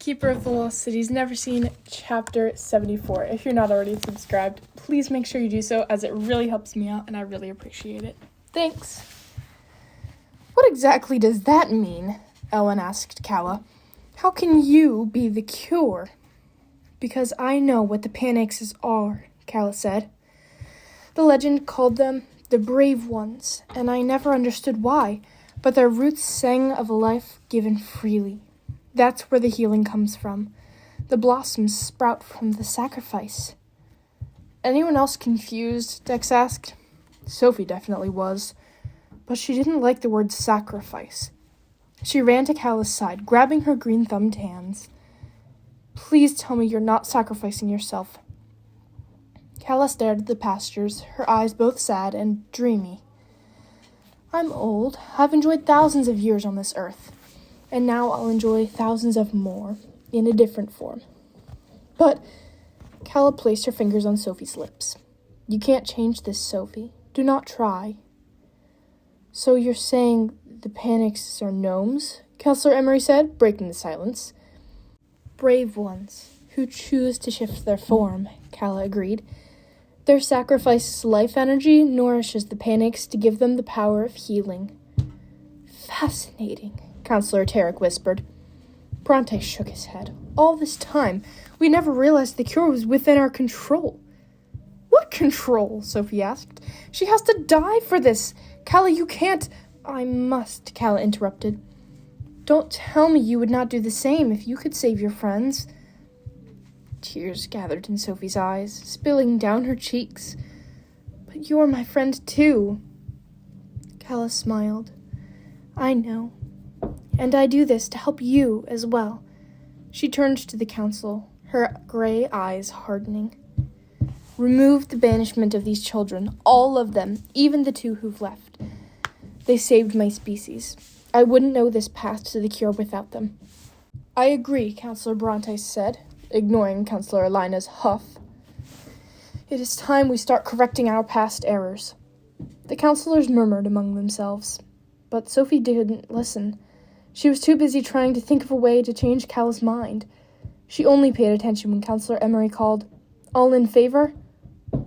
Keeper of the Lost Cities, Neverseen, Chapter 74. If you're not already subscribed, please make sure you do so, as it really helps me out, and I really appreciate it. Thanks. What exactly does that mean? Ellen asked Calla. How can you be the cure? Because I know what the Panaxes are, Calla said. The legend called them the Brave Ones, and I never understood why, but their roots sang of a life given freely. That's where the healing comes from. The blossoms sprout from the sacrifice. Anyone else confused? Dex asked. Sophie definitely was, but she didn't like the word sacrifice. She ran to Calla's side, grabbing her green-thumbed hands. Please tell me you're not sacrificing yourself. Calla stared at the pastures, her eyes both sad and dreamy. I'm old. I've enjoyed thousands of years on this earth, and now I'll enjoy thousands of more, in a different form. But Calla placed her fingers on Sophie's lips. You can't change this, Sophie. Do not try. So you're saying the Panaxes are gnomes? Counselor Emery said, breaking the silence. Brave ones, who choose to shift their form, Calla agreed. Their sacrifice's life energy nourishes the Panax to give them the power of healing. Fascinating, Counselor Tarek whispered. Bronte shook his head. All this time, we never realized the cure was within our control. What control? Sophie asked. She has to die for this. Calla, you can't. I must, Calla interrupted. Don't tell me you would not do the same if you could save your friends. Tears gathered in Sophie's eyes, spilling down her cheeks. But you're my friend, too. Calla smiled. I know. And I do this to help you as well. She turned to the council, her gray eyes hardening. Remove the banishment of these children, all of them, even the two who've left. They saved my species. I wouldn't know this path to the cure without them. I agree, Counselor Bronte said, ignoring Counselor Alina's huff. It is time we start correcting our past errors. The counselors murmured among themselves, but Sophie didn't listen. She was too busy trying to think of a way to change Calla's mind. She only paid attention when Counselor Emery called, All in favor?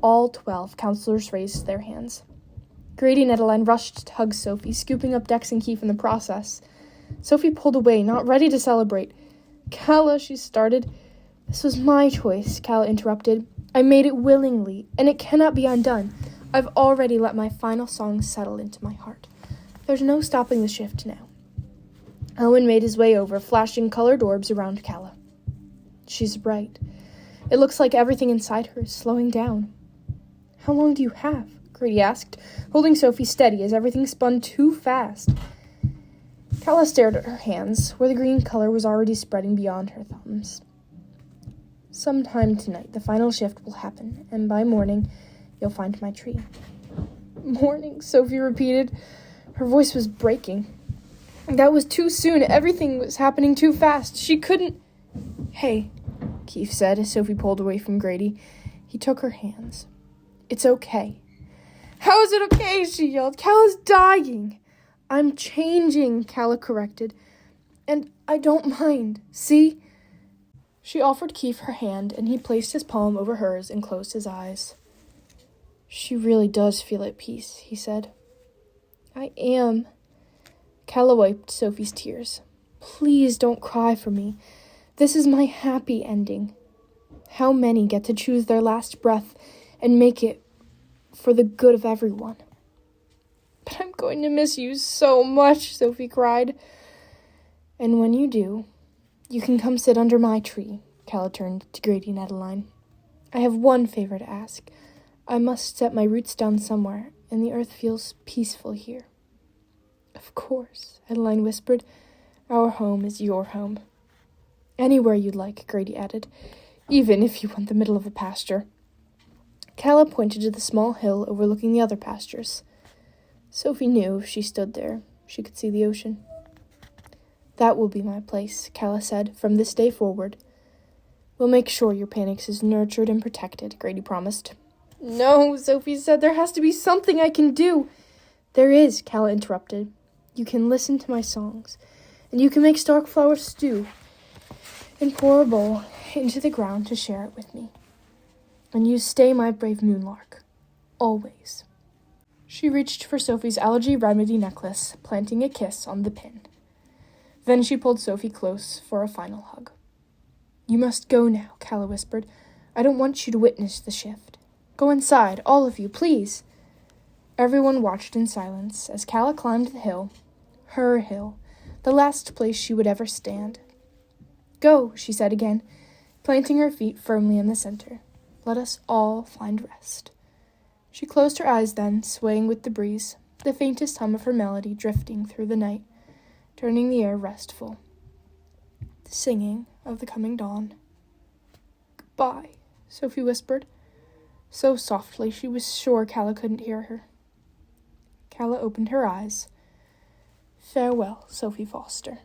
All 12 counselors raised their hands. Grady and Adeline rushed to hug Sophie, scooping up Dex and Keith in the process. Sophie pulled away, not ready to celebrate. Calla, she started. This was my choice, Calla interrupted. I made it willingly, and it cannot be undone. I've already let my final song settle into my heart. There's no stopping the shift now. Owen made his way over, flashing colored orbs around Calla. She's right. It looks like everything inside her is slowing down. How long do you have? Grady asked, holding Sophie steady as everything spun too fast. Calla stared at her hands, where the green color was already spreading beyond her thumbs. Sometime tonight, the final shift will happen, and by morning, you'll find my tree. Morning, Sophie repeated. Her voice was breaking. That was too soon. Everything was happening too fast. She couldn't... Hey, Keith said as Sophie pulled away from Grady. He took her hands. It's okay. How is it okay? She yelled. Calla's dying. I'm changing, Calla corrected. And I don't mind. See? She offered Keith her hand, and he placed his palm over hers and closed his eyes. She really does feel at peace, he said. I am. Calla wiped Sophie's tears. Please don't cry for me. This is my happy ending. How many get to choose their last breath and make it for the good of everyone? But I'm going to miss you so much, Sophie cried. And when you do, you can come sit under my tree, Calla turned to Grady and Adeline. I have one favor to ask. I must set my roots down somewhere, and the earth feels peaceful here. Of course, Adeline whispered. Our home is your home. Anywhere you'd like, Grady added, even if you want the middle of a pasture. Calla pointed to the small hill overlooking the other pastures. Sophie knew if she stood there, she could see the ocean. That will be my place, Calla said, from this day forward. We'll make sure your Panax is nurtured and protected, Grady promised. No, Sophie said, there has to be something I can do. There is, Calla interrupted. You can listen to my songs, and you can make starkflower stew. and pour a bowl into the ground to share it with me. And you stay my brave moonlark, always." She reached for Sophie's allergy remedy necklace, planting a kiss on the pin. Then she pulled Sophie close for a final hug. "You must go now," Calla whispered. "I don't want you to witness the shift. Go inside, all of you, please." Everyone watched in silence as Calla climbed the hill, her hill, the last place she would ever stand. "Go," she said again, planting her feet firmly in the center. "Let us all find rest." She closed her eyes then, swaying with the breeze, the faintest hum of her melody drifting through the night, turning the air restful. The singing of the coming dawn. "Goodbye," Sophie whispered, so softly she was sure Calla couldn't hear her. Calla opened her eyes. "Farewell, Sophie Foster."